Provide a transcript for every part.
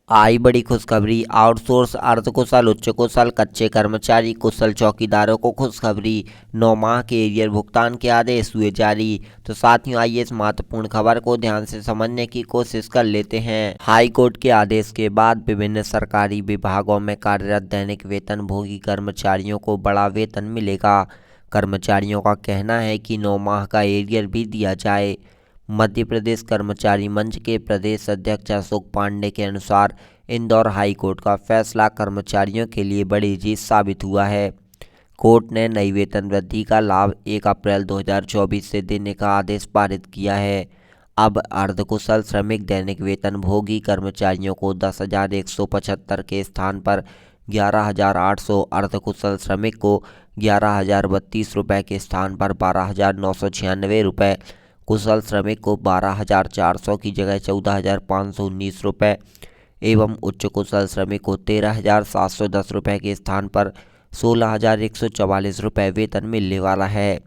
आई बड़ी खुशखबरी। आउटसोर्स अर्धकुशल, उच्च कुशल, कच्चे कर्मचारी, कुशल चौकीदारों को खुशखबरी। 9 माह के एरियर भुगतान के आदेश हुए जारी। तो साथियों, आइए इस महत्वपूर्ण खबर को ध्यान से समझने की कोशिश कर लेते हैं। हाई कोर्ट के आदेश के बाद विभिन्न सरकारी विभागों में कार्यरत दैनिक वेतनभोगी कर्मचारियों को बड़ा वेतन मिलेगा। कर्मचारियों का कहना है कि 9 माह का एरियर भी दिया जाए। मध्य प्रदेश कर्मचारी मंच के प्रदेश अध्यक्ष अशोक पांडे के अनुसार इंदौर हाई कोर्ट का फैसला कर्मचारियों के लिए बड़ी जीत साबित हुआ है। कोर्ट ने नई वेतन वृद्धि का लाभ 1 अप्रैल 2024 से देने का आदेश पारित किया है। अब अर्धकुशल श्रमिक दैनिक वेतनभोगी कर्मचारियों को 10,175 के स्थान पर 11,800, अर्धकुशल श्रमिक को 11,032 रुपये के स्थान पर 12,996 रुपये, कुशल श्रमिक को 12,400 की जगह 14,519 रुपये एवं उच्च कुशल श्रमिक को 13,710 रुपये के स्थान पर 16,144 रुपये वेतन मिलने वाला है।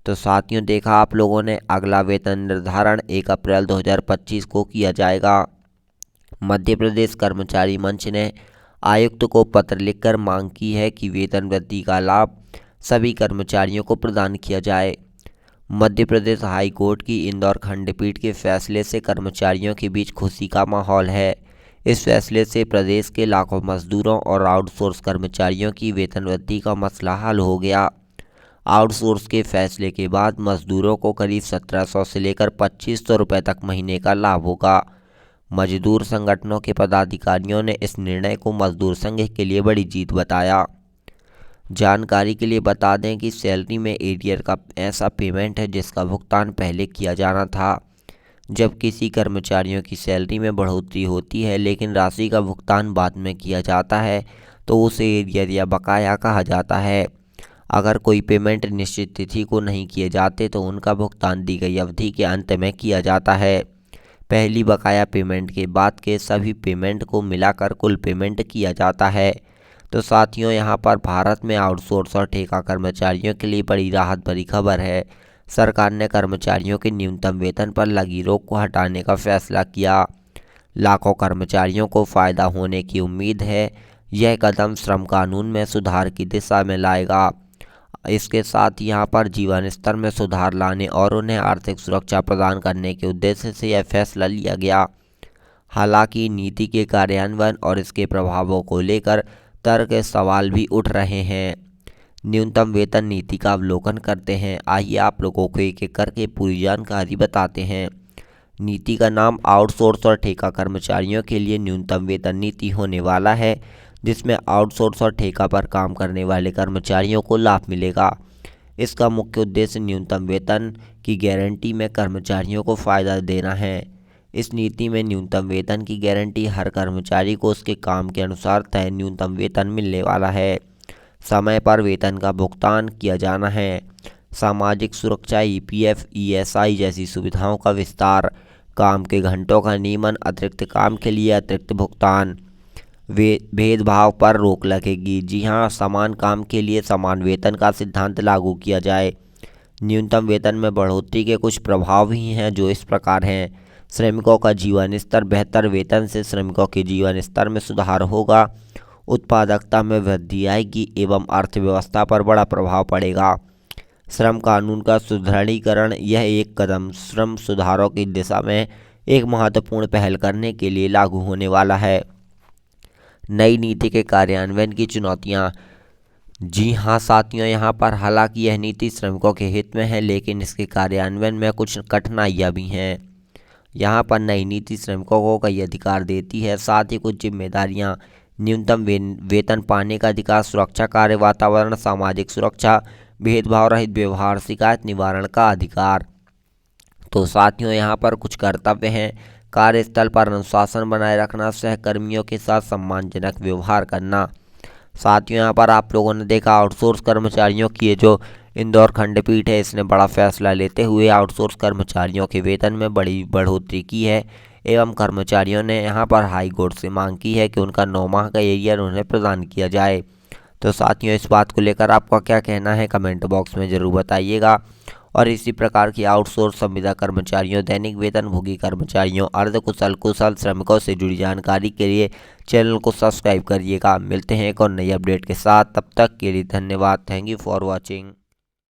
तो साथियों, देखा आप लोगों ने, अगला वेतन निर्धारण 1 अप्रैल 2025 को किया जाएगा। मध्य प्रदेश कर्मचारी मंच ने आयुक्त को पत्र लिखकर मांग की है कि वेतन वृद्धि का लाभ सभी कर्मचारियों को प्रदान किया जाए। मध्य प्रदेश हाई कोर्ट की इंदौर खंडपीठ के फैसले से कर्मचारियों के बीच खुशी का माहौल है। इस फैसले से प्रदेश के लाखों मजदूरों और आउटसोर्स कर्मचारियों की वेतन वृद्धि का मसला हल हो गया। आउटसोर्स के फैसले के बाद मजदूरों को करीब 1,700 से लेकर 2,500 रुपये तक महीने का लाभ होगा। मजदूर संगठनों के पदाधिकारियों ने इस निर्णय को मजदूर संघ के लिए बड़ी जीत बताया। जानकारी के लिए बता दें कि सैलरी में एरियर का ऐसा पेमेंट है जिसका भुगतान पहले किया जाना था। जब किसी कर्मचारियों की सैलरी में बढ़ोतरी होती है लेकिन राशि का भुगतान बाद में किया जाता है तो उसे एरियर या बकाया कहा जाता है। अगर कोई पेमेंट निश्चित तिथि को नहीं किए जाते तो उनका भुगतान दी गई अवधि के अंत में किया जाता है। पहली बकाया पेमेंट के बाद के सभी पेमेंट को मिलाकर कुल पेमेंट किया जाता है। तो साथियों, यहाँ पर भारत में आउटसोर्स और ठेका कर्मचारियों के लिए बड़ी राहत भरी खबर है। सरकार ने कर्मचारियों के न्यूनतम वेतन पर लगी रोक को हटाने का फैसला किया। लाखों कर्मचारियों को फायदा होने की उम्मीद है। यह कदम श्रम कानून में सुधार की दिशा में लाएगा। इसके साथ यहाँ पर जीवन स्तर में सुधार लाने और उन्हें आर्थिक सुरक्षा प्रदान करने के उद्देश्य से यह फैसला लिया गया। हालांकि नीति के कार्यान्वयन और इसके प्रभावों को लेकर तर्क सवाल भी उठ रहे हैं। न्यूनतम वेतन नीति का अवलोकन करते हैं। आइए आप लोगों को एक एक करके पूरी जानकारी बताते हैं। नीति का नाम आउटसोर्स और ठेका कर्मचारियों के लिए न्यूनतम वेतन नीति होने वाला है, जिसमें आउटसोर्स और ठेका पर काम करने वाले कर्मचारियों को लाभ मिलेगा। इसका मुख्य उद्देश्य न्यूनतम वेतन की गारंटी में कर्मचारियों को फ़ायदा देना है। इस नीति में न्यूनतम वेतन की गारंटी हर कर्मचारी को उसके काम के अनुसार तय न्यूनतम वेतन मिलने वाला है। समय पर वेतन का भुगतान किया जाना है। सामाजिक सुरक्षा, ईपीएफ, ईएसआई जैसी सुविधाओं का विस्तार। काम के घंटों का नियमन, अतिरिक्त काम के लिए अतिरिक्त भुगतान। भेदभाव पर रोक लगेगी। जी हाँ, समान काम के लिए समान वेतन का सिद्धांत लागू किया जाए। न्यूनतम वेतन में बढ़ोतरी के कुछ प्रभाव ही हैं जो इस प्रकार हैं। श्रमिकों का जीवन स्तर, बेहतर वेतन से श्रमिकों के जीवन स्तर में सुधार होगा, उत्पादकता में वृद्धि आएगी एवं अर्थव्यवस्था पर बड़ा प्रभाव पड़ेगा। श्रम कानून का सुदृढ़ीकरण, यह एक कदम श्रम सुधारों की दिशा में एक महत्वपूर्ण पहल करने के लिए लागू होने वाला है। नई नीति के कार्यान्वयन की चुनौतियाँ। जी हाँ साथियों, यहाँ पर हालांकि यह नीति श्रमिकों के हित में है लेकिन इसके कार्यान्वयन में कुछ कठिनाइयाँ भी हैं। यहाँ पर नई नीति श्रमिकों को कई अधिकार देती है, साथ ही कुछ जिम्मेदारियाँ। न्यूनतम वेतन पाने का अधिकार, सुरक्षा कार्य वातावरण, सामाजिक सुरक्षा, भेदभाव रहित व्यवहार, शिकायत निवारण का अधिकार। तो साथियों, यहाँ पर कुछ कर्तव्य हैं। कार्यस्थल पर अनुशासन बनाए रखना, सहकर्मियों के साथ सम्मानजनक व्यवहार करना। साथियों, यहाँ पर आप लोगों ने देखा आउटसोर्स कर्मचारियों की ये जो इंदौर खंडपीठ है, इसने बड़ा फैसला लेते हुए आउटसोर्स कर्मचारियों के वेतन में बड़ी बढ़ोतरी की है एवं कर्मचारियों ने यहाँ पर हाई कोर्ट से मांग की है कि उनका 9 माह का एरियर उन्हें प्रदान किया जाए। तो साथियों, इस बात को लेकर आपका क्या कहना है कमेंट बॉक्स में ज़रूर बताइएगा और इसी प्रकार की आउटसोर्स संविदा कर्मचारियों, दैनिक वेतनभोगी कर्मचारियों, अर्धकुशल, कुशल श्रमिकों से जुड़ी जानकारी के लिए चैनल को सब्सक्राइब करिएगा। मिलते हैं एक और नई अपडेट के साथ, तब तक के लिए धन्यवाद। Thank you for watching.